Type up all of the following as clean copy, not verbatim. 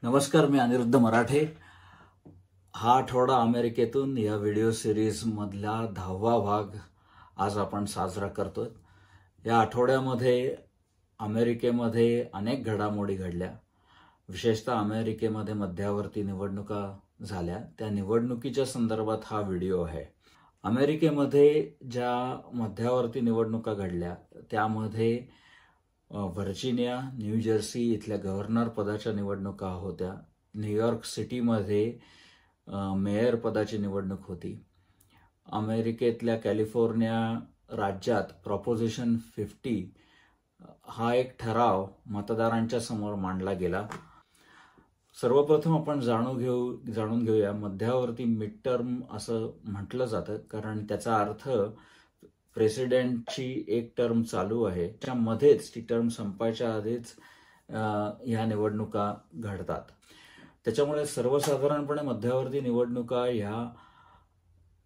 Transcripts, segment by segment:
नमस्कार, मी अनिरुद्ध मराठे। हा आठवडा अमेरिकेतून या व्हिडिओ सिरीज मधला 10वा भाग आज आपण साजरा करतोय। या आठवड्यामध्ये अमेरिकेमध्ये अनेक घडामोडी घडल्या। विशेषतः अमेरिकेमध्ये मध्यावर्ती निवडणुका झाल्या। त्या निवडणुकीच्या संदर्भात हा व्हिडिओ आहे। अमेरिकेमध्ये ज्या मध्यावर्ती निवडणुका घडल्या त्यामध्ये व्हर्जिनिया, न्यू जर्सी इथल्या गव्हर्नर पदाच्या निवडणुका होत्या। न्यूयॉर्क सिटीमध्ये मेयर पदाची निवडणूक होती। अमेरिकेतल्या कॅलिफोर्निया राज्यात प्रोपोजिशन 50 हा एक ठराव मतदारांच्या समोर मांडला गेला। सर्वप्रथम आपण जाणून घेऊया मध्यावर्ती मिड टर्म असं म्हटलं जातं, कारण त्याचा अर्थ प्रेसिडेंटची एक टर्म चालू आहे, त्यामध्येच ती टर्म संपायच्या आधीच ह्या निवडणुका घडतात। त्याच्यामुळे सर्वसाधारणपणे मध्यावर्ती निवडणुका ह्या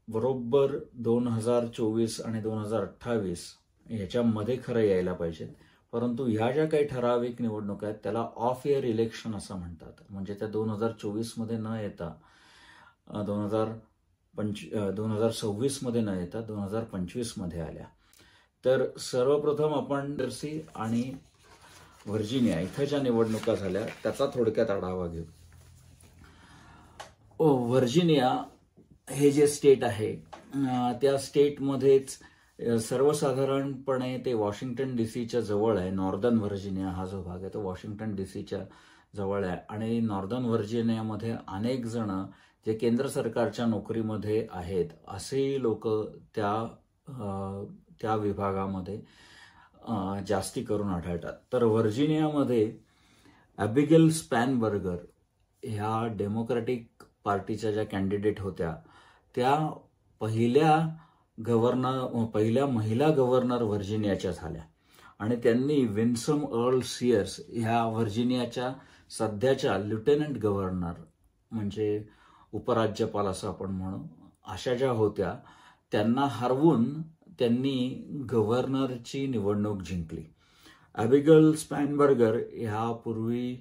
बरोबर 2024 आणि 2028 ह्याच्यामध्ये खरं यायला पाहिजेत। परंतु ह्या ज्या काही ठराविक निवडणुका आहेत त्याला ऑफ इयर इलेक्शन असं म्हणतात। म्हणजे त्या 2024 मध्ये न येता 2026 मध्ये न येता 2025 मध्ये आल्या। तर सर्वप्रथम आपण जर्सी आणि व्हर्जिनिया इथं ज्या निवडणुका झाल्या त्याचा थोडक्यात आढावा घेऊ। व्हर्जिनिया हे जे स्टेट आहे त्या स्टेटमध्येच सर्वसाधारणपणे ते वॉशिंग्टन डीसीच्या जवळ आहे। नॉर्दर्न व्हर्जिनिया हा जो भाग आहे तो वॉशिंग्टन डीसीच्या जवळ आहे आणि नॉर्दर्न व्हर्जिनियामध्ये अनेक जण जे केंद्र सरकारच्या नोकरीमध्ये आहेत असे लोक त्या विभागामध्ये जास्ती करून आढळतात। तर व्हर्जिनियामध्ये ॲबिगेल स्पॅनबर्गर ह्या डेमोक्रॅटिक पार्टीच्या ज्या कॅन्डिडेट होत्या त्या पहिल्या महिला गव्हर्नर व्हर्जिनियाच्या झाल्या आणि त्यांनी विन्सम अर्ल सीयर्स ह्या व्हर्जिनियाच्या सध्याच्या लेफ्टनंट गव्हर्नर म्हणजे उपराज्यपाल असं आपण म्हणू अशा ज्या होत्या त्यांना हरवून त्यांनी गव्हर्नरची निवडणूक जिंकली। ॲबिगेल स्पॅनबर्गर ह्या पूर्वी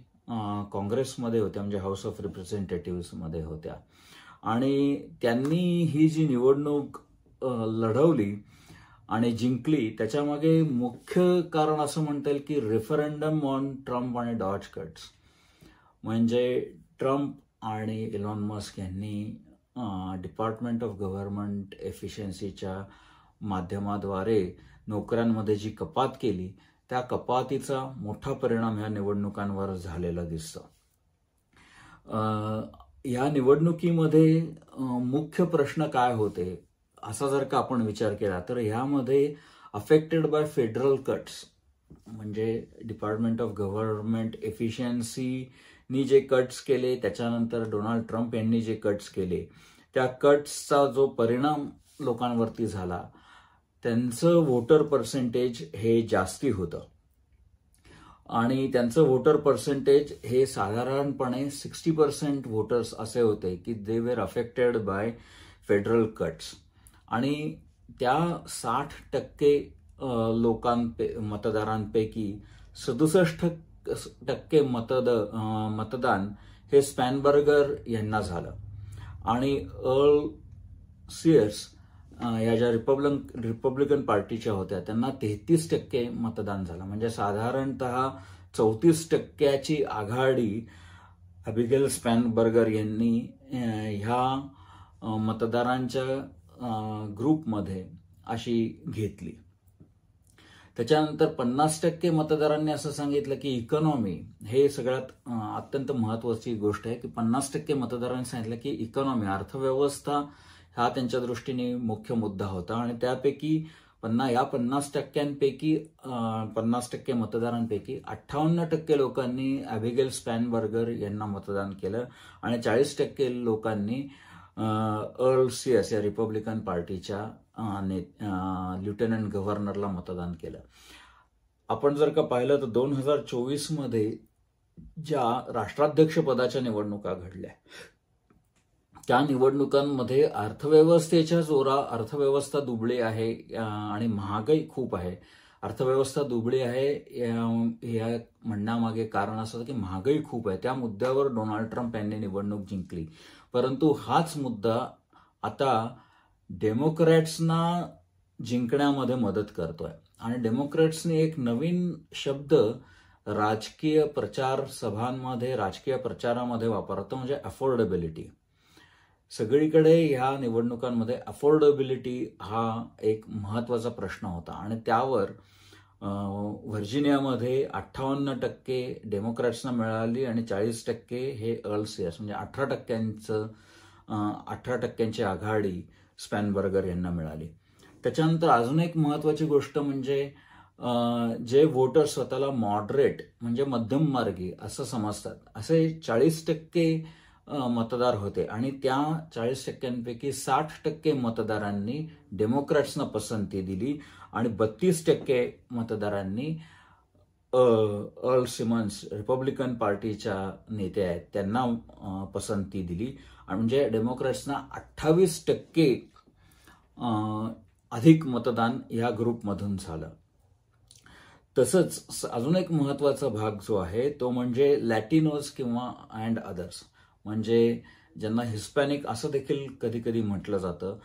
काँग्रेसमध्ये होत्या, म्हणजे हाऊस ऑफ रिप्रेझेंटेटिव्हज मध्ये होत्या आणि त्यांनी ही जी निवडणूक लढवली आणि जिंकली त्याच्यामागे मुख्य कारण असं म्हणता येईल की रेफरंडम ऑन ट्रम्प आणि डॉज कट्स, म्हणजे ट्रम्प आणि इलॉन मस्क यांनी डिपार्टमेंट ऑफ गव्हर्नमेंट एफिशियन्सीच्या माध्यमाद्वारे नोकऱ्यांमध्ये जी कपात केली त्या कपातीचा मोठा परिणाम ह्या निवडणुकांवर झालेला दिसतो। या निवडणुकीमध्ये मुख्य प्रश्न काय होते असा जर का आपण विचार केला तर ह्यामध्ये अफेक्टेड बाय फेडरल कट्स, म्हणजे डिपार्टमेंट ऑफ गव्हर्नमेंट एफिशियन्सीनी जे कट्स केले त्याच्यानंतर डोनाल्ड ट्रम्प यांनी जे कट्स केले त्या कट्सचा जो परिणाम लोकांवरती झाला त्यांचं वोटर पर्सेंटेज हे जास्ती होतं आणि त्यांचं वोटर पर्सेंटेज हे साधारणपणे 60% वोटर्स असे होते की they were affected by federal cuts आणि त्या 60% मतदारांपैकी 67% मतदान हे स्पॅनबर्गर यांना झालं आणि अर्ल सीयर्स या ज्या रिपब्लिकन पार्टीच्या होत्या त्यांना 33% मतदान झालं। म्हणजे साधारणतः 34% आघाडी ॲबिगेल स्पॅनबर्गर यांनी ह्या मतदारांच्या ग्रुपमध्ये अशी घेतली। त्याच्यानंतर 50% मतदारांनी असं सांगितलं की इकॉनॉमी हे सगळ्यात अत्यंत महत्वाची गोष्ट आहे की 50% मतदारांनी सांगितलं की इकॉनॉमी अर्थव्यवस्था हा त्यांच्या दृष्टीने मुख्य मुद्दा होता आणि त्यापैकी या 50%पैकी 50% मतदारांपैकी 58% लोकांनी ॲबिगेल स्पॅनबर्गर यांना मतदान केलं आणि 40% लोकांनी अर्ल सीयर्स या रिपब्लिकन पार्टीच्या लेफ्टनंट गव्हर्नरला मतदान केलं। आपण जर का पाहिलं तर 2024 मध्ये ज्या राष्ट्राध्यक्ष पदाच्या निवडणुका घडल्या त्या निवडणुकांमध्ये अर्थव्यवस्था दुबळी आहे आणि महागाई खूप आहे अर्थव्यवस्था दुबळी आहे या म्हणण्यामागे कारण असं की महागाई खूप आहे. त्या मुद्द्यावर डोनाल्ड ट्रम्प यांनी निवडणूक जिंकली. परंतु हाच मुद्दा आता डेमोक्रॅट्सना जिंकण्यामध्ये मदत करतोय आणि डेमोक्रॅट्सने एक नवीन शब्द राजकीय प्रचार सभांमध्ये, राजकीय प्रचारामध्ये वापरतो, म्हणजे अफोर्डेबिलिटी. सगळीकडे ह्या निवडणुकांमध्ये अफोर्डेबिलिटी हा एक महत्वाचा प्रश्न होता आणि त्यावर व्हर्जिनियामध्ये 58% डेमोक्रॅट्सना मिळाली आणि 40% हे अर्ल सीयर्स म्हणजे 18% आघाडी स्पॅनबर्गर यांना मिळाली. त्याच्यानंतर अजून एक महत्वाची गोष्ट म्हणजे जे वोटर स्वतःला मॉडरेट म्हणजे मध्यम मार्गी असं समजतात असे 40% मतदार होते आणि त्या 40%पैकी 60% मतदारांनी डेमोक्रॅट्सना पसंती दिली आणि 32% मतदारांनी अर्ल सिमन्स रिपब्लिकन पार्टीच्या नेते आहेत त्यांना पसंती दिली. म्हणजे डेमोक्रॅट्सना 28% अधिक मतदान या ग्रुपमधून झालं. तसंच अजून एक महत्वाचा भाग जो आहे तो म्हणजे लॅटिनोज किंवा अँड अदर्स, म्हणजे ज्यांना हिस्पॅनिक असं देखील कधी कधी म्हटलं जातं,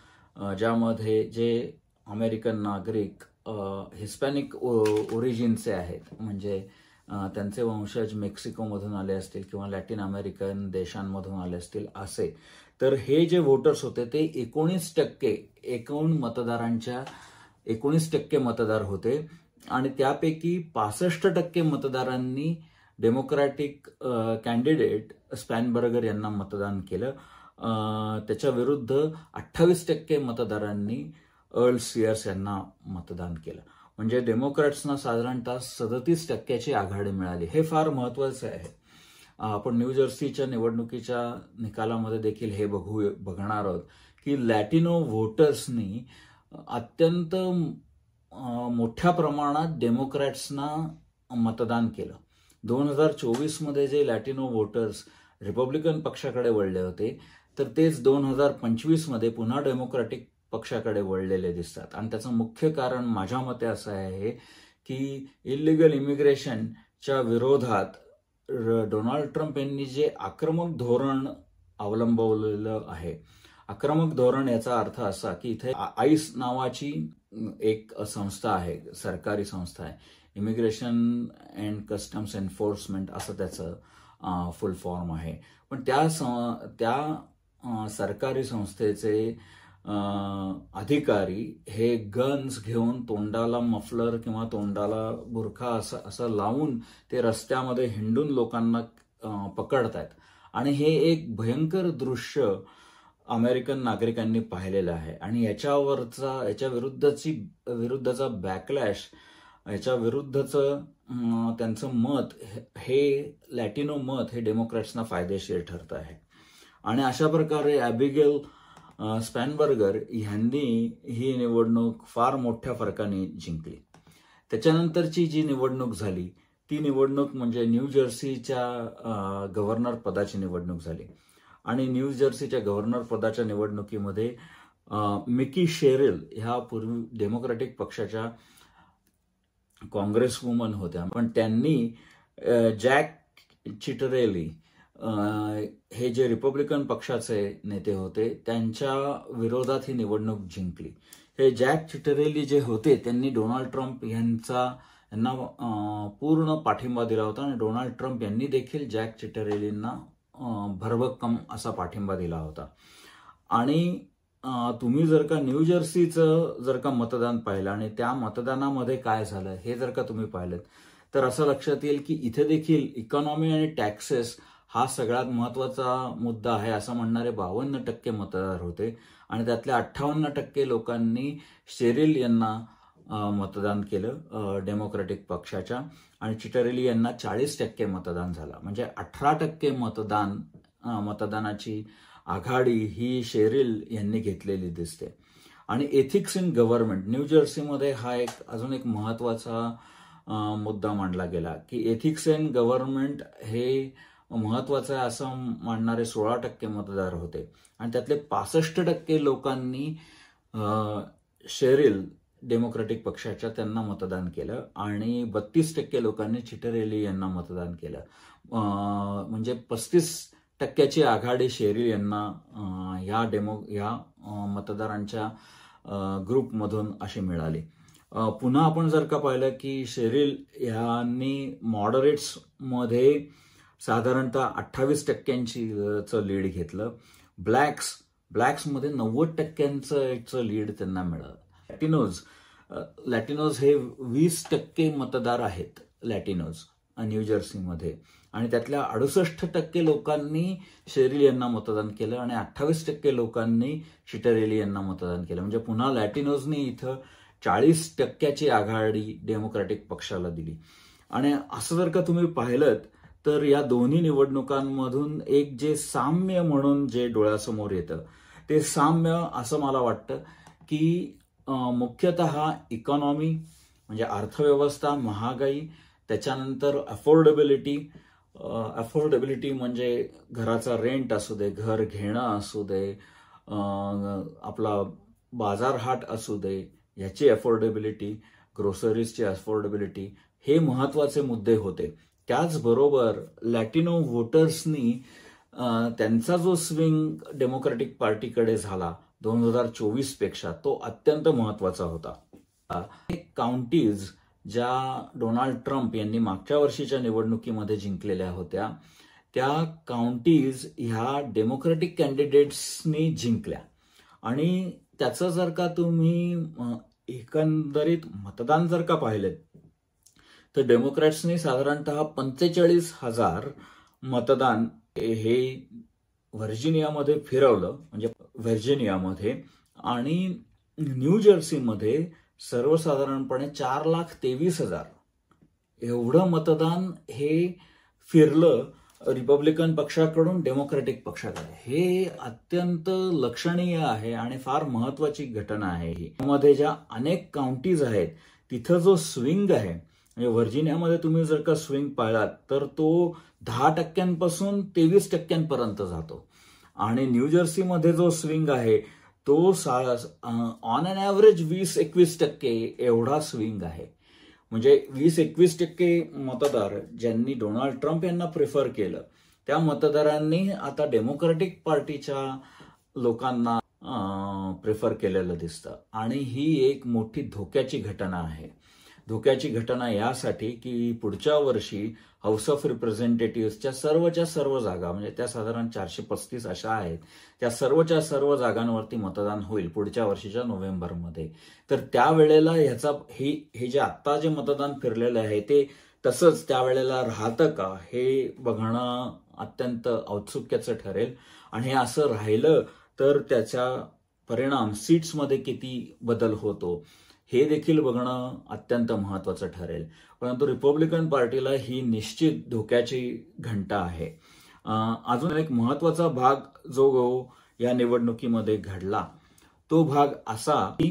ज्यामध्ये जे अमेरिकन नागरिक हिस्पॅनिक ओरिजिनचे आहेत, म्हणजे त्यांचे वंशज मेक्सिकोमधून आले असतील किंवा लॅटिन अमेरिकन देशांमधून आले असतील असे. तर हे जे वोटर्स होते ते 19% एकूण मतदारांच्या 19% मतदार होते आणि त्यापैकी 65% मतदारांनी डेमोक्रॅटिक कॅन्डिडेट स्पॅनबर्गर यांना मतदान केलं. त्याच्या विरुद्ध 28% मतदारांनी अर्ल सीयर्स यांना मतदान केलं. म्हणजे डेमोक्रॅट्सना साधारणतः 37% आघाडी मिळाली. हे फार महत्वाचं आहे. आपण न्यू जर्सीच्या निवडणुकीच्या निकालामध्ये देखील हे बघणार आहोत की लॅटिनो व्होटर्सनी अत्यंत मोठ्या प्रमाणात डेमोक्रॅट्सना मतदान केलं. 2024 मध्ये जे लॅटिनो व्होटर्स रिपब्लिकन पक्षाकडे वळले होते तर तेच 2025 मध्ये पुन्हा डेमोक्रॅटिक पक्षाकडे वळलेले दिसतात. आणि त्याचं मुख्य कारण माझ्या मते असं आहे की इलिगल इमिग्रेशनच्या विरोधात डोनाल्ड ट्रम्प यांनी जे आक्रमक धोरण अवलंबवलेलं आहे. आक्रमक धोरण याचा अर्थ असा की इथे आईस नावाची एक संस्था आहे, सरकारी संस्था आहे, इमिग्रेशन अँड कस्टम्स एन्फोर्समेंट असं त्याचं फुल फॉर्म आहे. पण त्या सरकारी संस्थेचे अधिकारी हे गन्स घेऊन तोंडाला मफलर किंवा तोंडाला बुरखा असं लावून ते रस्त्यामध्ये हिंडून लोकांना पकडतायत आणि हे एक भयंकर दृश्य अमेरिकन नागरिकांनी पाहिलेलं आहे. आणि याच्या विरुद्धचा बॅकलॅश, याच्या विरुद्धचं त्यांचं मत हे लॅटिनो मत हे डेमोक्रॅट्सना फायदेशीर ठरत आहे. आणि अशा प्रकारे ॲबिगेल स्पॅनबर्गर यांनी ही निवडणूक फार मोठ्या फरकाने जिंकली. त्याच्यानंतरची जी निवडणूक झाली ती निवडणूक म्हणजे न्यू जर्सीच्या गव्हर्नर पदाची निवडणूक झाली. आणि न्यू जर्सीच्या गव्हर्नर पदाच्या निवडणुकीमध्ये मिकी शेरिल ह्या पूर्वी डेमोक्रॅटिक पक्षाच्या काँग्रेसवुमन होत्या, पण त्यांनी जॅक चिटरेली हे जे रिपब्लिकन पक्षाचे नेते होते त्यांच्या विरोधात ही निवडणूक जिंकली. हे जॅक चिटरेली जे होते त्यांनी डोनाल्ड ट्रम्प यांना पूर्ण पाठिंबा दिला होता आणि डोनाल्ड ट्रम्प यांनी देखील जॅक चिटरेलींना भरभक्कम असा पाठिंबा दिला होता. आणि तुम्ही जर का न्यू जर्सीचं जर का मतदान पाहिलं आणि त्या मतदानामध्ये काय झालं हे जर का तुम्ही पाहिलं तर असं लक्षात येईल की इथे देखील इकॉनॉमी आणि टॅक्सेस हा सगळ्यात महत्वाचा मुद्दा आहे असं म्हणणारे 52% मतदार होते आणि त्यातल्या 58% लोकांनी शेरिल यांना मतदान केलं डेमोक्रॅटिक पक्षाच्या आणि चिटरेली यांना 40% मतदान झालं. म्हणजे 18% मतदानाची आघाडी ही शेरिल यांनी घेतलेली दिसते. आणि एथिक्स इन गव्हर्नमेंट न्यू जर्सीमध्ये हा अजून एक महत्वाचा मुद्दा मांडला गेला की एथिक्स इन गव्हर्नमेंट हे महत्वाचं आहे असं मानणारे 16% मतदार होते आणि त्यातले 65% लोकांनी शेरिल डेमोक्रॅटिक पक्षाच्या त्यांना मतदान केलं आणि 32% लोकांनी चिटरेली यांना मतदान केलं. म्हणजे 35% आघाडी शेरिल यांना या मतदारांच्या ग्रुपमधून अशी मिळाली. पुन्हा आपण जर का पाहिलं की शेरिल यांनी मॉडरेट्समध्ये साधारणतः 28% लीड घेतलं. ब्लॅक्समध्ये 90% लीड त्यांना मिळालं. लॅटिनोज हे 20% मतदार आहेत लॅटिनोज न्यूजर्सीमध्ये आणि त्यातल्या 68% लोकांनी शेरिल यांना मतदान केलं आणि 28% लोकांनी चिटरेली यांना मतदान केलं. म्हणजे पुन्हा लॅटिनोजनी इथं 40% आघाडी डेमोक्रॅटिक पक्षाला दिली. आणि असं जर का तुम्ही पाहिलं तर या दोन्ही निवडणुकांमधून एक जे साम्य म्हणून जे डोळ्यासमोर येतं ते साम्य असं मला वाटतं की मुख्यतः इकॉनॉमी म्हणजे अर्थव्यवस्था, महागाई, त्याच्यानंतर अफोर्डेबिलिटी म्हणजे घराचा रेंट असू दे, घर घेणं असू दे, आपला बाजारहाट असू दे, याची अफोर्डेबिलिटी, ग्रोसरीजची अफोर्डेबिलिटी हे महत्वाचे मुद्दे होते. त्याचबरोबर लॅटिनो व्होटर्सनी त्यांचा जो स्विंग डेमोक्रॅटिक पार्टीकडे झाला 2024 पेक्षा तो अत्यंत महत्वाचा होता. काउंटीज ज्या डोनाल्ड ट्रम्प यांनी मागच्या वर्षीच्या निवडणुकीमध्ये जिंकलेल्या होत्या त्या काउंटीज ह्या डेमोक्रॅटिक कॅन्डिडेट्सनी जिंकल्या आणि त्याचं जर का तुम्ही एकंदरीत मतदान जर का पाहिलं तर डेमोक्रॅट्सनी साधारणतः 45,000 मतदान हे व्हर्जिनियामध्ये फिरवलं. म्हणजे व्हर्जिनियामध्ये आणि न्यूजर्सीमध्ये सर्वसाधारणपणे 4,23,000 एवढं मतदान हे फिरलं रिपब्लिकन पक्षाकडून डेमोक्रॅटिक पक्षाकडे. हे अत्यंत लक्षणीय आहे आणि फार महत्वाची घटना आहे ही. मध्ये ज्या अनेक काउंटीज आहेत तिथं जो स्विंग आहे म्हणजे व्हर्जिनियामध्ये तुम्ही जर का स्विंग पाहिलात तर तो 10% 23% जातो आणि न्यूजर्सीमध्ये जो स्विंग आहे तो ऑन अन ॲव्हरेज 20-21% एवढा स्विंग आहे. म्हणजे 20-21% मतदार ज्यांनी डोनाल्ड ट्रम्प यांना प्रिफर केलं त्या मतदारांनी आता डेमोक्रॅटिक पार्टीच्या लोकांना प्रिफर केलेलं दिसतं आणि ही एक मोठी धोक्याची घटना आहे. धोक्याची घटना यासाठी की पुढच्या वर्षी हाऊस ऑफ रिप्रेझेंटेटिव्हच्या सर्व जागा म्हणजे त्या साधारण 435 अशा आहेत त्या सर्व जागांवरती मतदान होईल पुढच्या वर्षीच्या नोव्हेंबरमध्ये. तर त्यावेळेला हे जे आत्ता जे मतदान फिरलेलं आहे ते तसंच त्यावेळेला राहतं का हे बघणं अत्यंत औत्सुक्याचं ठरेल आणि हे असं राहिलं तर त्याचा परिणाम सीट्समध्ये किती बदल होतो हे देखील बघणं अत्यंत महत्वाचं ठरेल. परंतु रिपब्लिकन पार्टीला ही निश्चित धोक्याची घंटा आहे. अजून एक महत्वाचा भाग जो या निवडणुकीमध्ये घडला तो भाग असा की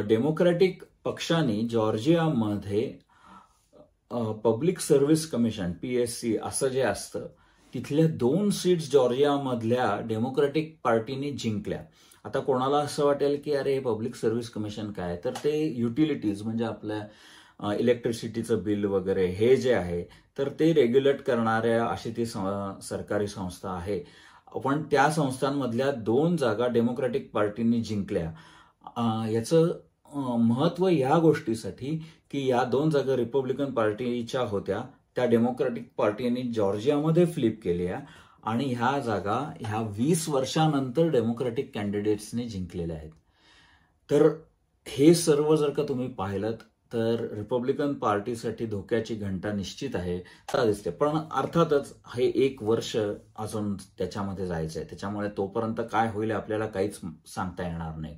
डेमोक्रॅटिक पक्षाने जॉर्जियामध्ये पब्लिक सर्व्हिस कमिशन PSC असं जे असतं तिथल्या 2 सीट्स जॉर्जियामधल्या डेमोक्रॅटिक पार्टीने जिंकल्या. आता कोणाला असं वाटेल की अरे पब्लिक सर्व्हिस कमिशन काय, तर ते युटिलिटीज म्हणजे आपल्या इलेक्ट्रिसिटीचं बिल वगैरे हे जे आहे तर ते रेग्युलेट करणाऱ्या अशी ती सरकारी संस्था आहे. पण त्या संस्थांमधल्या 2 जागा डेमोक्रॅटिक पार्टीने जिंकल्या. याचं महत्व या गोष्टीसाठी की या 2 जागा रिपब्लिकन पार्टीच्या होत्या त्या डेमोक्रॅटिक पार्टीने जॉर्जियामध्ये फ्लिप केल्या आणि ह्या जागा ह्या 20 वर्षानंतर डेमोक्रॅटिक कॅन्डिडेट्सने जिंकलेल्या आहेत. तर हे सर्व जर का तुम्ही पाहिलं तर रिपब्लिकन पार्टीसाठी धोक्याची घंटा निश्चित आहे दिसते. पण अर्थातच हे 1 वर्ष अजून त्याच्यामध्ये जायचंय त्याच्यामुळे तोपर्यंत काय होईल आपल्याला काहीच सांगता येणार नाही.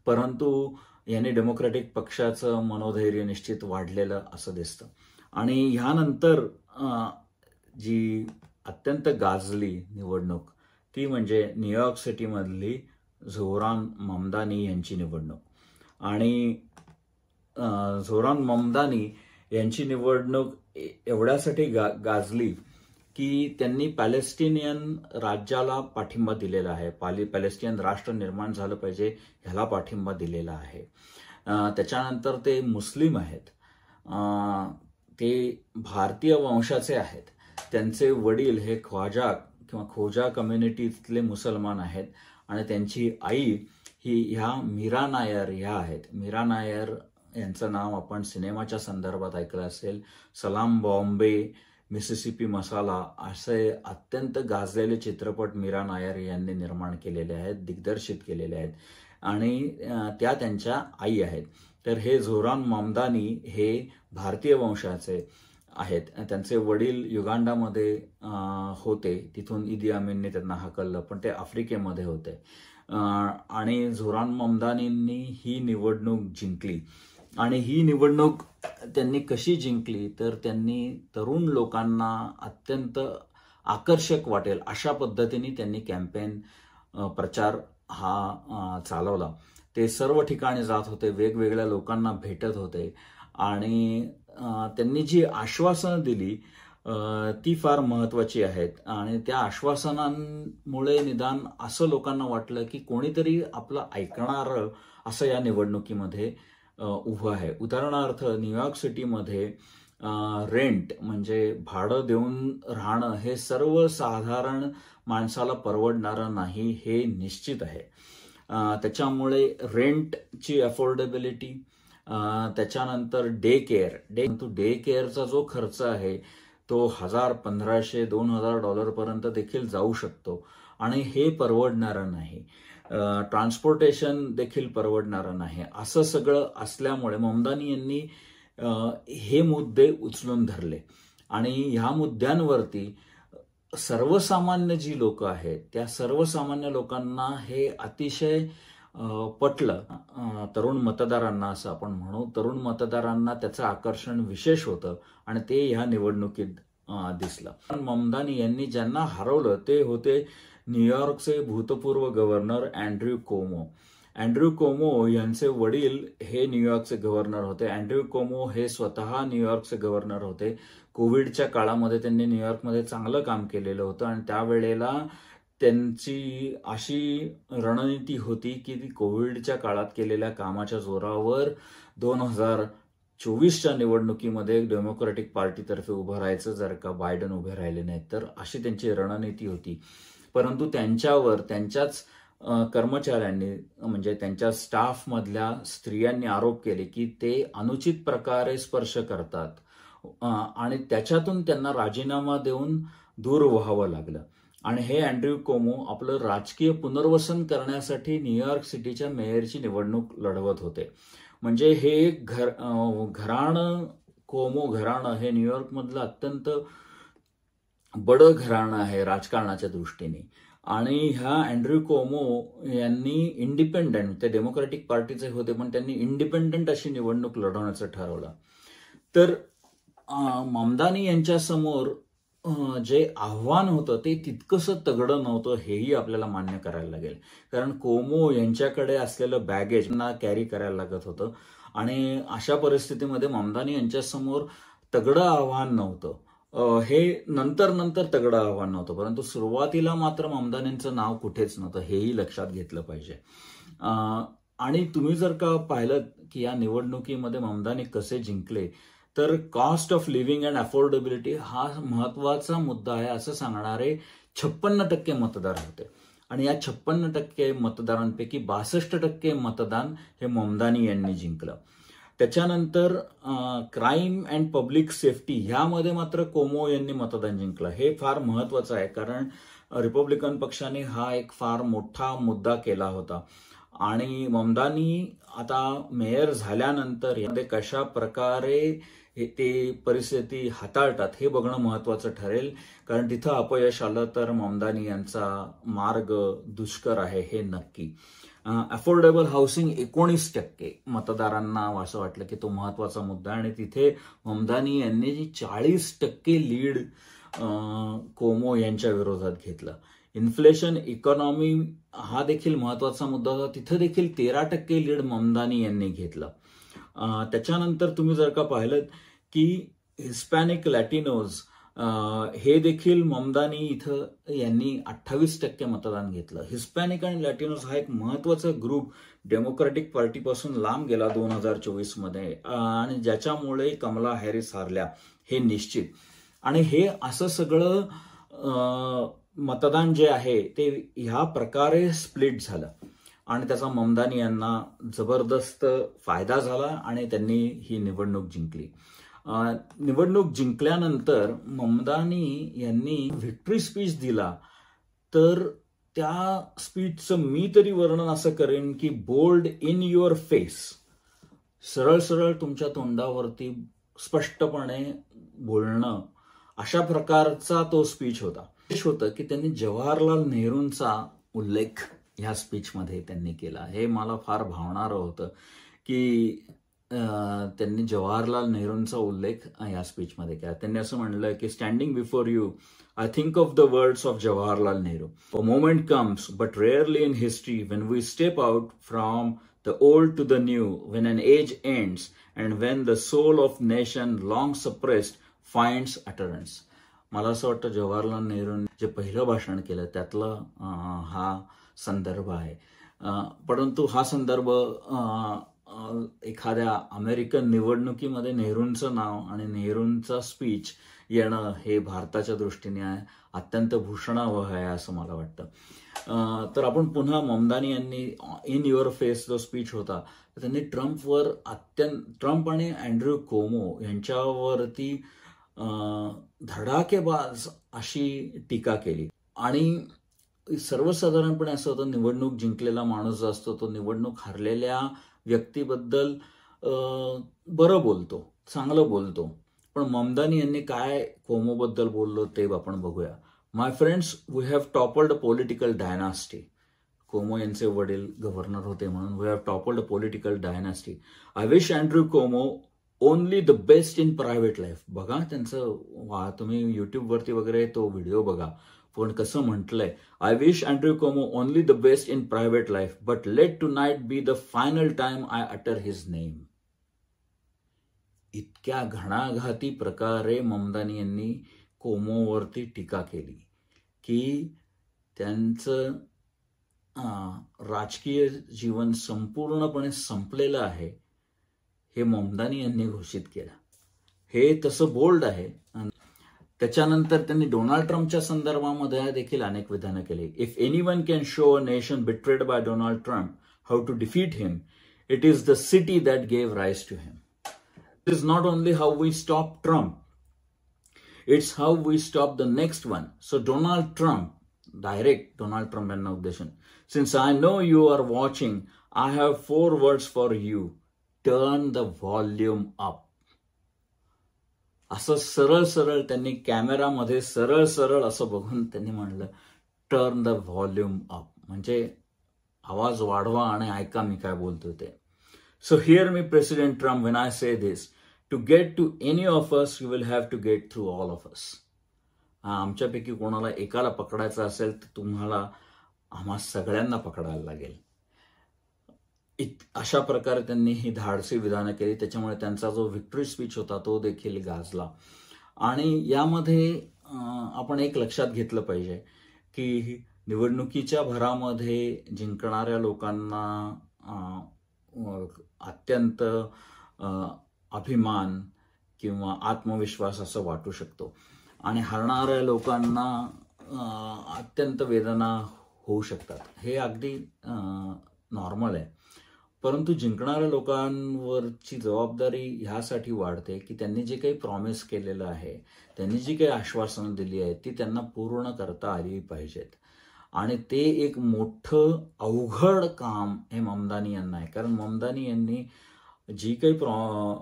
परंतु याने डेमोक्रॅटिक पक्षाचं मनोधैर्य निश्चित वाढलेलं असं दिसतं. आणि ह्यानंतर जी अत्यंत गाजली निवडणूक ती म्हणजे न्यूयॉर्क सिटीमधली झोरान ममदानी यांची निवडणूक. आणि झोरान ममदानी यांची निवडणूक एवढ्यासाठी गाजली की त्यांनी पॅलेस्टिनियन राज्याला पाठिंबा दिलेला आहे. पॅलेस्टिनियन राष्ट्र निर्माण झालं पाहिजे ह्याला पाठिंबा दिलेला आहे. त्याच्यानंतर ते मुस्लिम आहेत, ते भारतीय वंशाचे आहेत, त्यांचे वडील हे ख्वाजा किंवा खोजा कम्युनिटीतले मुसलमान आहेत आणि त्यांची आई ही ह्या मीरा नायर ह्या आहेत. मीरा नायर यांचं नाव आपण सिनेमाच्या संदर्भात ऐकलं असेल. सलाम बॉम्बे, मिसिसिपी मसाला असे अत्यंत गाजलेले चित्रपट मीरा नायर यांनी निर्माण केलेले आहेत, दिग्दर्शित केलेले आहेत आणि त्या त्यांच्या आई आहेत. तर हे झोरान ममदानी हे भारतीय वंशाचे आहेत. त्यांचे वडील युगांडामध्ये होते, तिथून इदी अमीनने त्यांना हाकललं, पण ते आफ्रिकेमध्ये होते आणि झोरान ममदानींनी ही निवडणूक जिंकली. आणि ही निवडणूक त्यांनी कशी जिंकली तर त्यांनी तरुण लोकांना अत्यंत आकर्षक वाटेल अशा पद्धतीने त्यांनी कॅम्पेन प्रचार हा चालवला. ते सर्व ठिकाणी जात होते, वेगवेगळ्या लोकांना भेटत होते आणि त्यांनी जी आश्वासनं दिली ती फार महत्वाची आहेत आणि त्या आश्वासनांमुळे निदान असं लोकांना वाटलं की कोणीतरी आपलं ऐकणारं असं या निवडणुकीमध्ये उभं आहे. उदाहरणार्थ न्यूयॉर्क सिटीमध्ये रेंट म्हणजे भाडं देऊन राहणं हे सर्वसाधारण माणसाला परवडणारं नाही हे निश्चित आहे. त्याच्यामुळे रेंटची अफोर्डेबिलिटी, त्याच्यानंतर डे केअरचा जो खर्च आहे तो $1000, $1500, $2000 पर्यंत देखील जाऊ शकतो आणि हे परवडणारं नाही. ट्रान्सपोर्टेशन देखील परवडणारं नाही. असं सगळं असल्यामुळे ममदानी यांनी हे मुद्दे उचलून धरले आणि ह्या मुद्द्यांवरती सर्वसामान्य जी लोक आहेत त्या सर्वसामान्य लोकांना हे अतिशय पटलं. तरुण मतदारांना असं आपण म्हणू, तरुण मतदारांना त्याचं आकर्षण विशेष होतं आणि ते ह्या निवडणुकीत दिसलं. पण ममदानी यांनी ज्यांना हरवलं ते होते न्यूयॉर्कचे भूतपूर्व गव्हर्नर अँड्र्यू कोमो. अँड्र्यू कोमो यांचे वडील हे न्यूयॉर्कचे गव्हर्नर होते. अँड्र्यू कोमो हे स्वतः न्यूयॉर्कचे गव्हर्नर होते. कोविडच्या काळामध्ये त्यांनी न्यूयॉर्कमध्ये चांगलं काम केलेलं होतं आणि त्यावेळेला त्यांची अशी रणनीती होती की ती कोविडच्या काळात केलेल्या कामाच्या जोरावर 2024च्या निवडणुकीमध्ये डेमोक्रॅटिक पार्टीतर्फे उभं राहायचं जर का बायडन उभे राहिले नाहीत तर, अशी त्यांची रणनीती होती. परंतु त्यांच्यावर त्यांच्याच कर्मचाऱ्यांनी म्हणजे त्यांच्या स्टाफमधल्या स्त्रियांनी आरोप केले की ते अनुचित प्रकारे स्पर्श करतात आणि त्याच्यातून त्यांना राजीनामा देऊन दूर व्हावं लागलं. आणि हे अँड्र्यू कोमो आपलं राजकीय पुनर्वसन करण्यासाठी न्यूयॉर्क सिटीच्या मेयरची निवडणूक लढवत होते. म्हणजे हे घराणं, कोमो घराणं हे न्यूयॉर्कमधलं अत्यंत बडं घराणं आहे राजकारणाच्या दृष्टीने. आणि ह्या अँड्र्यू कोमो यांनी इंडिपेंडंट, ते डेमोक्रॅटिक पार्टीचे होते पण त्यांनी इंडिपेंडंट अशी निवडणूक लढवण्याचं ठरवलं. तर ममदानी यांच्या समोर जे आव्हान होतं ते तितकंसं तगडं नव्हतं हेही आपल्याला मान्य करायला लागेल. कारण कोमो यांच्याकडे असलेलं बॅगेज ना कॅरी करायला लागत होतं आणि अशा परिस्थितीमध्ये ममदानी यांच्यासमोर तगडं आव्हान नव्हतं. हे नंतर तगडं आव्हान नव्हतं, परंतु सुरुवातीला मात्र ममदानींचं नाव कुठेच नव्हतं हेही लक्षात घेतलं पाहिजे. आणि तुम्ही जर का पाहिलं की या निवडणुकीमध्ये ममदानी कसे जिंकले तर cost of living and affordability हा महत्वाचा मुद्दा आहे असं सांगणारे 56% मतदार होते आणि या 56% मतदारांपैकी 62% मतदान हे ममदानी यांनी जिंकलं. त्याच्यानंतर क्राईम अँड पब्लिक सेफ्टी ह्यामध्ये मात्र कोमो यांनी मतदान जिंकलं. हे फार महत्वाचं आहे कारण रिपब्लिकन पक्षाने हा एक फार मोठा मुद्दा केला होता आणि ममदानी आता मेयर झाल्यानंतर यामध्ये कशा प्रकारे ते परिस्थिती हाताळतात हे बघणं महत्वाचं ठरेल. कारण तिथं अपयश आलं तर ममदानी यांचा मार्ग दुष्कर आहे हे नक्की. अफोर्डेबल हाऊसिंग 19% मतदारांना असं वाटलं की तो महत्वाचा मुद्दा आणि तिथे ममदानी यांनी 40% लीड कोमो यांच्या विरोधात घेतलं. इन्फ्लेशन, इकॉनॉमी हा देखील महत्वाचा मुद्दा होता, तिथे देखील 13% लीड ममदानी यांनी घेतलं. त्याच्यानंतर तुम्ही जर का पाहिलं की हिस्पॅनिक लॅटिनोज हे देखील ममदानी इथं यांनी 28% मतदान घेतलं. हिस्पॅनिक आणि लॅटिनोस हा एक महत्वाचा ग्रुप डेमोक्रॅटिक पार्टीपासून लांब गेला 2024 मध्ये आणि ज्याच्यामुळे कमला हॅरिस हारल्या हे निश्चित. आणि हे असं सगळं मतदान जे आहे ते ह्या प्रकारे स्प्लिट झालं आणि त्याचा ममदानी यांना जबरदस्त फायदा झाला आणि त्यांनी ही निवडणूक जिंकली. निवडणूक जिंकल्यानंतर ममदानी यांनी व्हिक्टरी स्पीच दिला. तर त्या स्पीचचं मी तरी वर्णन असं करेन की बोल्ड इन युअर फेस, सरळ सरळ तुमच्या तोंडावरती स्पष्टपणे बोलणं, अशा प्रकारचा तो स्पीच होता. होतं की त्यांनी जवाहरलाल नेहरूंचा उल्लेख ह्या स्पीचमध्ये त्यांनी केला. हे मला फार भावणारं होतं की त्यांनी जवाहरलाल नेहरूंचा उल्लेख या स्पीचमध्ये केला. त्यांनी असं म्हणलं की standing before you I think of the words of Jawaharlal Nehru. A moment comes but rarely in history when we step out from the old to the new, when an age ends and when the soul of nation long suppressed finds utterance. मला असं वाटतं जवाहरलाल नेहरूंनी जे पहिलं भाषण केलं त्यातला हा संदर्भ आहे. परंतु हा संदर्भ एखाद्या अमेरिकन निवडणुकीमध्ये नेहरूंचं नाव आणि नेहरूंचा स्पीच येणं हे भारताच्या दृष्टीने अत्यंत भूषणावह आहे असं मला वाटतं. तर आपण पुन्हा ममदानी यांनी इन युअर फेस जो स्पीच होता त्यांनी ट्रम्प आणि अँड्र्यू कोमो यांच्यावरती धडाकेबाज अशी टीका केली. आणि सर्वसाधारणपणे असं होतं, निवडणूक जिंकलेला माणूस जो असतो तो निवडणूक हरलेल्या व्यक्तीबद्दल बरं बोलतो, चांगलं बोलतो. पण ममदानी यांनी काय कोमोबद्दल बोललो ते आपण बघूया. My friends, we have toppled a political dynasty. Cuomo यांचे वडील गव्हर्नर होते म्हणून we have toppled a political dynasty. I wish Andrew Cuomo only the best in private life. बघा त्यांचं, तुम्ही युट्यूबवरती वगैरे तो व्हिडिओ बघा. पण कसं म्हटलंय, I wish Andrew Cuomo only the best in private life but let tonight be the final time I utter his name. इतक्या घणाघाती प्रकारे ममदानी यांनी कोमोवरती टीका केली की त्यांचं राजकीय जीवन संपूर्णपणे संपलेलं आहे हे ममदानी यांनी घोषित केलं. हे तसं बोल्ड आहे. त्याच्यानंतर त्यांनी डोनाल्ड ट्रम्पच्या संदर्भामध्ये देखील अनेक विधानं केली. If anyone can show a nation betrayed by Donald Trump how to defeat him, it is the city that gave rise to him. It is not only how we stop Trump, it's how we stop the next one. So Donald Trump, direct Donald Trump यांना उद्देशून, since I know you are watching, I have 4 words for you. Turn the volume up. असं सरळ सरळ त्यांनी कॅमेरामध्ये सरळ सरळ असं बघून त्यांनी म्हणलं टर्न द व्हॉल्यूम अप, म्हणजे आवाज वाढवा आणि ऐका मी काय बोलतोय ते. So hear me president Trump when I say this, to get to any of us you will have to get through all of us. आमच्यापैकी कोणाला एकाला पकडायचं असेल तर तुम्हाला आम्हा सगळ्यांना पकडायला लागेल. अशा प्रकारे त्यांनी ही धाडसी विधानं केली. त्याच्यामुळे त्यांचा जो व्हिक्टरी स्पीच होता तो देखील गाजला. आणि यामध्ये आपण एक लक्षात घेतलं पाहिजे की निवडणुकीच्या भरामध्ये जिंकणाऱ्या लोकांना अत्यंत अभिमान किंवा आत्मविश्वास असं वाटू शकतो आणि हरणाऱ्या लोकांना अत्यंत वेदना होऊ शकतात. हे अगदी नॉर्मल आहे. परंतु जिंकणाऱ्या लोकांवरची जबाबदारी ह्यासाठी वाढते की त्यांनी जे काही प्रॉमिस केलेलं आहे, त्यांनी जी काही आश्वासनं दिली आहेत ती त्यांना पूर्ण करता आली पाहिजेत. आणि ते एक मोठं अवघड काम हे ममदानी यांना आहे. कारण ममदानी यांनी जी काही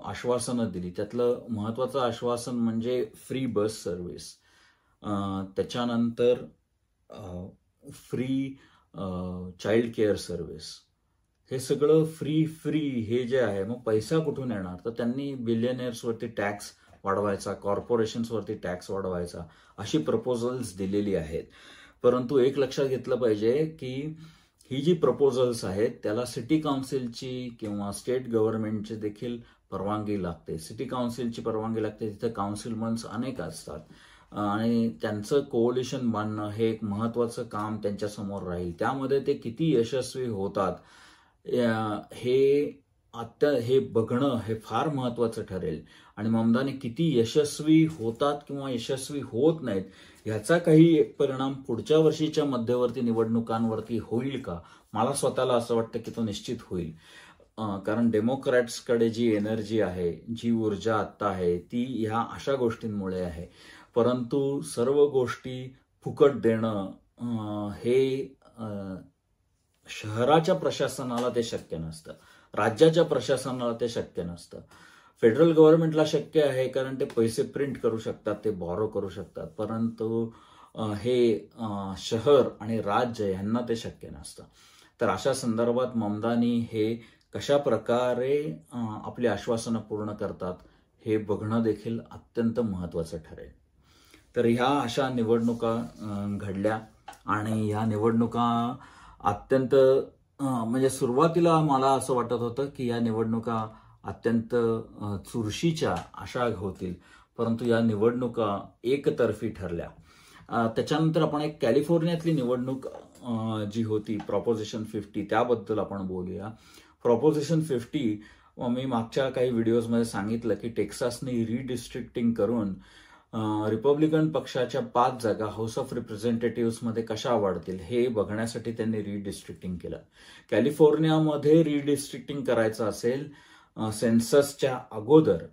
आश्वासनं दिली त्यातलं महत्वाचं आश्वासन म्हणजे फ्री बस सर्व्हिस, त्याच्यानंतर फ्री चाइल्ड केअर सर्व्हिस, हे सगळं फ्री हे जे आहे. मग पैसा कुठून येणार? तर त्यांनी बिलियनर्सवरती टॅक्स वाढवायचा, कॉर्पोरेशन्सवरती टॅक्स वाढवायचा, अशी प्रपोजल्स दिलेली आहेत. परंतु एक लक्षात घेतलं पाहिजे की ही जी प्रपोजल्स आहेत त्याला सिटी काउन्सिलची किंवा स्टेट गव्हर्नमेंटची देखील परवानगी लागते. सिटी काउन्सिलची परवानगी लागते, तिथे काउन्सिलमन्स अनेक असतात. आणि त्यांचं कोअलिशन बांधणं हे एक महत्त्वाचं काम त्यांच्यासमोर राहील. त्यामध्ये ते किती यशस्वी होतात हे बघणं हे फार महत्त्वाचं ठरेल. आणि ममदानी किती यशस्वी होतात किंवा यशस्वी होत नाहीत ह्याचा काही परिणाम पुढच्या वर्षीच्या मध्यवर्ती निवडणुकांवरती होईल का? मला स्वतःला असं वाटतं की तो निश्चित होईल. कारण डेमोक्रॅट्सकडे जी एनर्जी आहे, जी ऊर्जा आत्ता आहे, ती ह्या अशा गोष्टींमुळे आहे. परंतु सर्व गोष्टी फुकट देणं हे शहराच्या प्रशासनाला ते शक्य नसतं, राज्याच्या प्रशासनाला ते शक्य नसतं. फेडरल गव्हर्नमेंटला शक्य आहे कारण ते पैसे प्रिंट करू शकतात, ते बॉरो करू शकतात. परंतु हे शहर आणि राज्य यांना ते शक्य नसतं. तर अशा संदर्भात ममदानी हे कशा प्रकारे आपली आश्वासनं पूर्ण करतात हे बघणं देखील अत्यंत महत्त्वाचं ठरेल. तर ह्या अशा निवडणुका घडल्या आणि ह्या निवडणुका अत्यंत म्हणजे सुरुवातीला मला असं वाटत होतं की या निवडणुका अत्यंत चुरशीच्या अशा होतील, परंतु या निवडणुका एकतर्फी ठरल्या. त्याच्यानंतर आपण एक कॅलिफोर्नियातली निवडणूक जी होती प्रॉपोजिशन 50 त्याबद्दल आपण बोलूया. प्रॉपोजिशन 50 मी मागच्या काही व्हिडिओजमध्ये सांगितलं की टेक्सासने रिडिस्ट्रिक्टिंग करून रिपब्लिकन पक्षाच्या 5 जागा हाऊस ऑफ रिप्रेझेंटेटिव्हमध्ये कशा वाढतील हे बघण्यासाठी त्यांनी रिडिस्ट्रिक्टिंग केलं. कॅलिफोर्नियामध्ये रिडिस्ट्रिक्टिंग करायचं असेल सेन्ससच्या अगोदर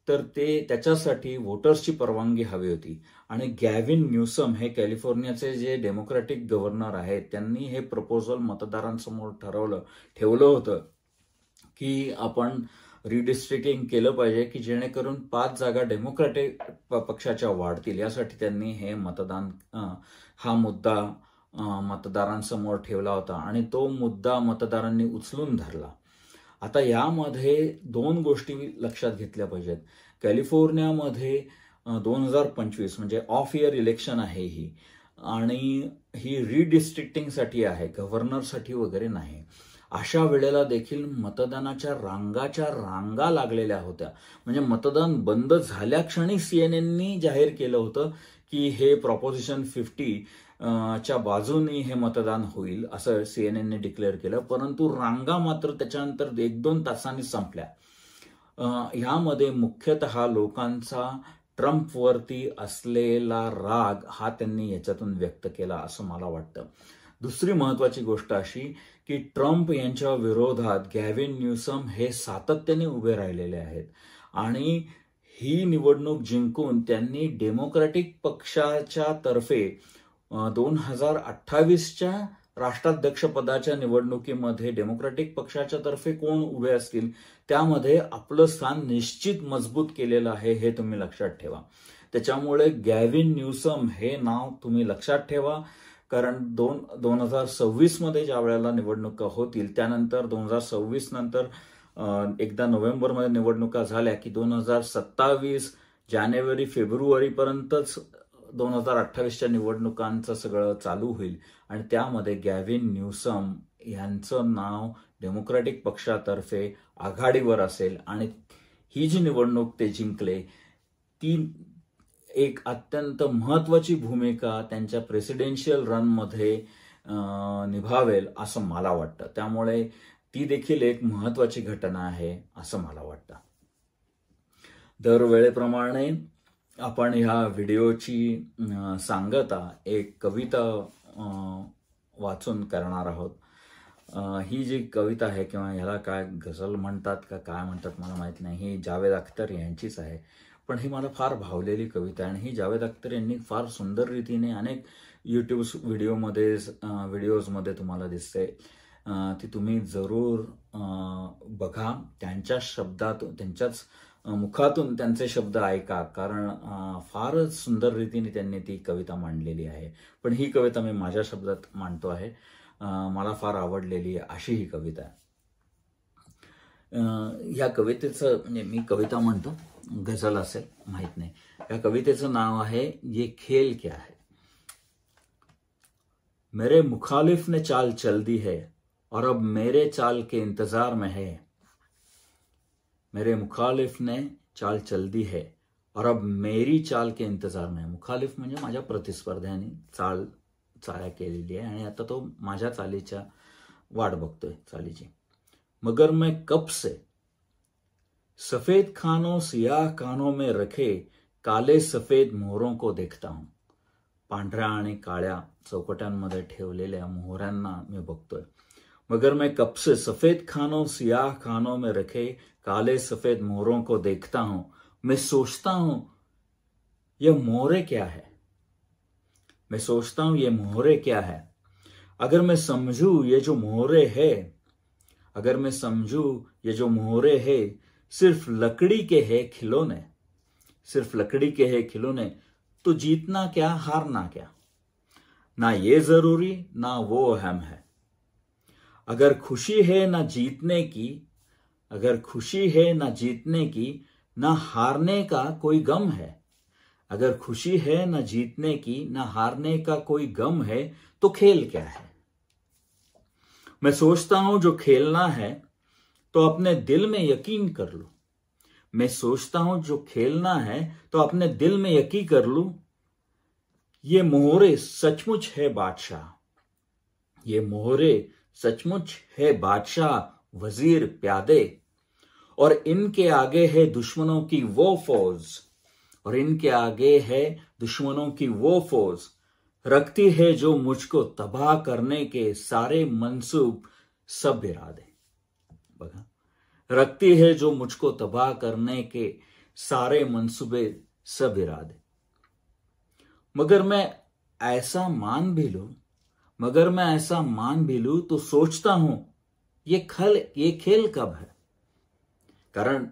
तर त्याच्यासाठी वोटर्सची परवानगी हवी होती. आणि गॅव्हिन न्यूसम हे कॅलिफोर्नियाचे जे डेमोक्रॅटिक गव्हर्नर आहेत त्यांनी हे प्रपोजल मतदारांसमोर ठेवलं होतं की आपण रिडिस्ट्रिक्टिंग केलं पाहिजे की जेणेकरून 5 जागा डेमोक्रॅटिक पक्षाच्या वाढतील. यासाठी त्यांनी हे हा मुद्दा मतदारांसमोर ठेवला होता आणि तो मुद्दा मतदारांनी उचलून धरला. आता यामध्ये 2 गोष्टी लक्षात घेतल्या पाहिजेत. कॅलिफोर्नियामध्ये 2025 म्हणजे ऑफ इयर इलेक्शन आहे ही, आणि ही रिडिस्ट्रिक्टिंगसाठी आहे, गव्हर्नरसाठी वगैरे नाही. अशा वेळेला देखील मतदानाच्या रांगा लागलेल्या होत्या. म्हणजे मतदान बंद झाल्या क्षणी सीएनएननी जाहीर केलं होतं की हे प्रॉपोजिशन 50 च्या बाजूने हे मतदान होईल असं सीएनएनने डिक्लेअर केलं. परंतु रांगा मात्र त्याच्यानंतर 1-2 तासांनी संपल्या. ह्यामध्ये मुख्यतः लोकांचा ट्रम्पवरती असलेला राग हा त्यांनी याच्यातून व्यक्त केला असं मला वाटतं. दुसरी महत्वाची गोष्ट अशी की ट्रम्प यांच्या विरोधात गॅव्हिन न्यूसम हे सातत्याने उभे राहिलेले आहेत आणि ही निवडणूक जिंकून त्यांनी डेमोक्रॅटिक पक्षाच्या तर्फे 2028च्या राष्ट्राध्यक्षपदाच्या निवडणुकीमध्ये डेमोक्रॅटिक पक्षाच्या तर्फे कोण उभे असतील त्यामध्ये आपलं स्थान निश्चित मजबूत केलेलं आहे, हे तुम्ही लक्षात ठेवा. त्याच्यामुळे गॅव्हिन न्यूसम हे नाव तुम्ही लक्षात ठेवा. कारण 2026 मध्ये ज्या वेळेला निवडणुका होतील त्यानंतर 2026 नंतर एकदा नोव्हेंबरमध्ये निवडणुका झाल्या की 2027 जानेवारी फेब्रुवारीपर्यंतच 2028च्या निवडणुकांचं सगळं चालू होईल आणि त्यामध्ये गॅव्हिन न्यूसम यांचं नाव डेमोक्रॅटिक पक्षातर्फे आघाडीवर असेल आणि ही जी निवडणूक ते जिंकले ती एक अत्यंत महत्वाची भूमिका त्यांच्या प्रेसिडेन्शियल रनमध्ये निभावेल असं मला वाटतं. त्यामुळे ती देखील एक महत्वाची घटना आहे असं मला वाटतं. दरवेळेप्रमाणे आपण ह्या व्हिडिओची सांगता एक कविता वाचून करणार आहोत. ही जी कविता आहे किंवा ह्याला काय गझल म्हणतात का काय म्हणतात मला माहित नाही, ही जावेद अख्तर यांचीच आहे. पण ही मला फार भावलेली कविता आहे आणि ही जावेद अख्तर यांनी फार सुंदर रीतीने अनेक यूट्यूब व्हिडिओजमध्ये तुम्हाला दिसते. ती तुम्ही जरूर बघा, त्यांच्या शब्दातून त्यांच्याच मुखातून त्यांचे शब्द ऐका, कारण फारच सुंदर रीतीने त्यांनी ती कविता मांडलेली आहे. पण ही कविता मी माझ्या शब्दात मांडतो आहे, मला फार आवडलेली अशी ही कविता आहे. या कवितेचं म्हणजे मी कविता म्हणतो, गझल असेल माहित नाही. या कवितेचं नाव आहे ये खेल क्या है. मेरे मुखालिफ ने चाल चल दी है और अब मेरे चाल के इंतजार में है. मेरे मुखालिफ ने चाल चल दी है और अब मेरी चाल के इंतजार में. मुखालिफ म्हणजे माझ्या प्रतिस्पर्ध्याने चाळ्या केलेली आहे आणि आता तो माझ्या चालीच्या वाट बघतोय चालीची. मगर मैं कब से सफेद खानों सियाह कानों में रखे काले सफेद मोहरों को देखता हूं. पांढऱ्या आणि काळ्या चौकट्यांमध्ये ठेवलेल्या मोहऱ्यांना मी बघतोय. मगर मैं कब से सफेद खानों सियाह खानों में रखे काले सफेद मोहरों को देखता हूं. मैं सोचता हूं ये मोहरे क्या है. मैं सोचता हूं ये मोहरे क्या है. अगर मैं समझूं ये जो मोहरे है, अगर मैं समझूं ये जो मोहरे है सिर्फ लकड़ी के है खिलौने, सिर्फ लकड़ी के है खिलौने, तो जीतना क्या हारना क्या. ना ये जरूरी ना वो अहम है. अगर खुशी है ना जीतने की, अगर खुशी है ना जीतने की, ना हारने का कोई गम है. अगर खुशी है ना जीतने की, ना हारने का कोई गम है, तो खेल क्या है. मैं सोचता हूं जो खेलना है तो अपने दिल में यकीन कर लूं. मैं सोचता हूं जो खेलना है तो अपने दिल में यकीन कर लूं. ये मोहरे सचमुच है बादशाह, ये मोहरे सचमुच है बादशाह वजीर प्यादे, और इनके आगे है दुश्मनों की वो फौज, और इनके आगे है दुश्मनों की वो फौज, रखती है जो मुझको तबाह करने के सारे मंसूब सब इरादे. बघा, रखती है जो मुझको तबाह करने के सारे मंसूबे सब इरादे. मगर मैं ऐसा मान भी लूं, मगर मैं ऐसा मान भी लूं तो सोचता हूं ये खेल कब है. कारण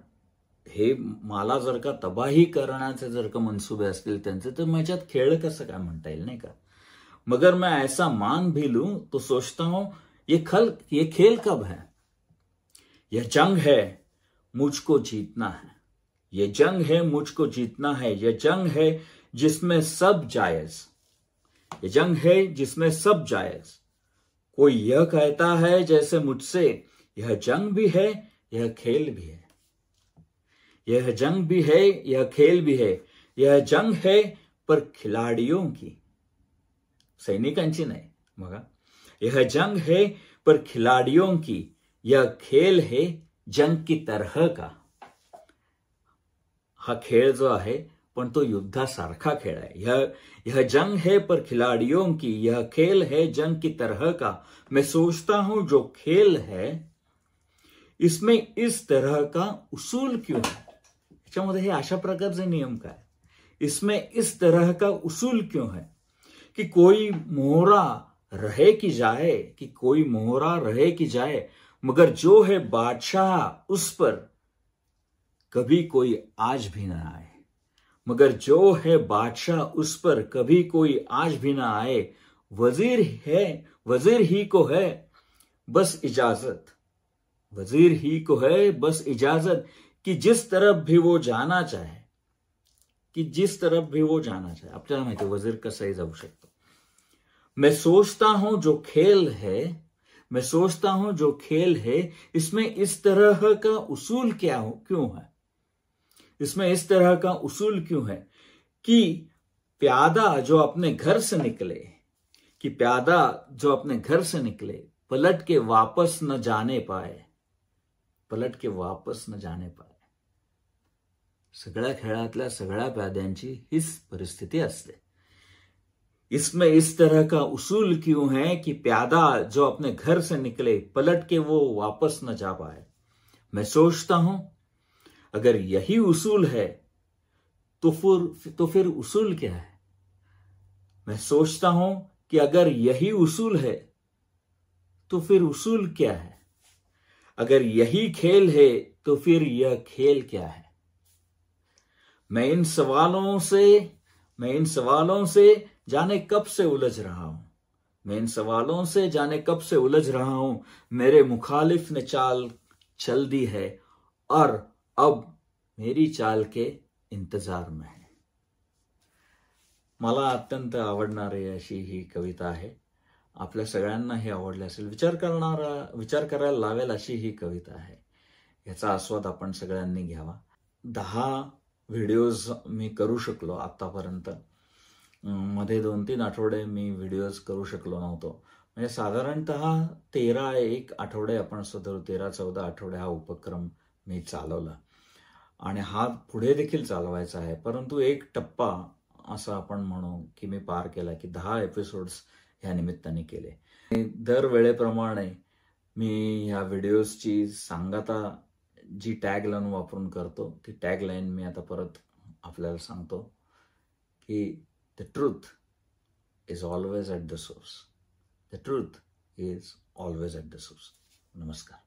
हे मला जर का तबाही करण्याचे जर का मनसुबे असतील त्यांचे, तर माझ्यात खेळ कसं काय म्हणता येईल, नाही का. मगर मैं ऐसा मान भी लूं तो सोचता हूं ये खेल कब है. यह जंग है मुझको जीतना है, ये जंग है मुझको जीतना है, ये जंग है जिसमें सब जायज, ये जंग है जिसमें सब जायज. कोई यह कहता है जैसे मुझसे यह जंग भी है यह खेल भी है, यह जंग भी है यह खेल भी है. यह जंग है पर खिलाड़ियों की, सैनिकांची नाही. बघा, यह जंग है पर खिलाड़ियों की, यह खेल है जंग की तरह का. हा खेळ जो आहे पण तो युद्धासारखा खेळ आहे. यह जंग है पर खिलाड़ियों की, यह खेल है जंग की तरह का. मैं सोचता हूं जो खेल है इसमें इस तरह का उसूल क्यों है. याच्यामध्ये हे अशा प्रकारचे नियम काय. इसमें इस तरह का उसूल क्यों है कि कोई मोहरा रहे कि जाए, कि कोई मोहरा रहे कि जाए, मगर जो है बादशाह उस पर कभी कोई आज भी ना आए. मगर जो है बादशाह उस पर कभी कोई आज भी ना आए. वजीर है, वजीर ही को है बस इजाजत, वजीर ही को है बस इजाजत, कि जिस तरफ भी वो जाना चाहे, कि जिस तरफ भी वो जाना चाहे. आपल्याला माहिती आहे वजीर कसंही जाऊ शकतो. मैं सोचता हूं जो खेल है, मैं सोचता हूं जो खेल है इसमें इस तरह का उसूल क्यों है. इसमें इस तरह का उसूल क्यों है कि प्यादा जो अपने घर से निकले, कि प्यादा जो अपने घर से निकले पलट के वापस न जाने पाए, पलट के वापस न जाने पाए. सगळ्या खेळातल्या सगळ्या प्याद्यांची हीच परिस्थिती असते. इसमें इस तरह का उसूल क्यों है कि प्यादा जो अपने घर से निकले पलट के वो वापस न जा पाए. मैं सोचता हूं अगर यही उसूल है तो फिर उसूल क्या है. मैं सोचता हूं कि अगर यही उसूल है तो फिर उसूल क्या है. अगर यही खेल है तो फिर यह खेल क्या है. मैं इन सवालों से जाने कब से उलझ रहा हूं. मैं इन सवालों से जाने कब से उलझ रहा हूं. मेरे मुखालिफ ने चाल चल दी है और अब मेरी चाल के इंतजार में है. मला अत्यंत आवडणारी अशी ही कविता आहे. आपल्या सगळ्यांना ही आवडली असेल. विचार करायला लावेल अशी ही कविता आहे. याचा आस्वाद आपण सगळ्यांनी घ्यावा. 10 व्हिडिओज मी करू शकलो आत्तापर्यंत. मध्ये 2-3 आठवडे मी व्हिडिओज करू शकलो नव्हतो. म्हणजे साधारणतः 13 आठवडे आपण असं धरू, 13-14 आठवडे हा उपक्रम मी चालवला आणि हा पुढे देखील चालवायचा आहे. परंतु एक टप्पा असं आपण म्हणू की मी पार केला की 10 एपिसोड्स ह्या निमित्ताने केले. दर वेळेप्रमाणे मी ह्या व्हिडिओजची सांगता जी टॅगलाईन वापरून करतो, ती टॅगलाईन मी आता परत आपल्याला सांगतो की the truth is always at the source. The truth is always at the source. नमस्कार.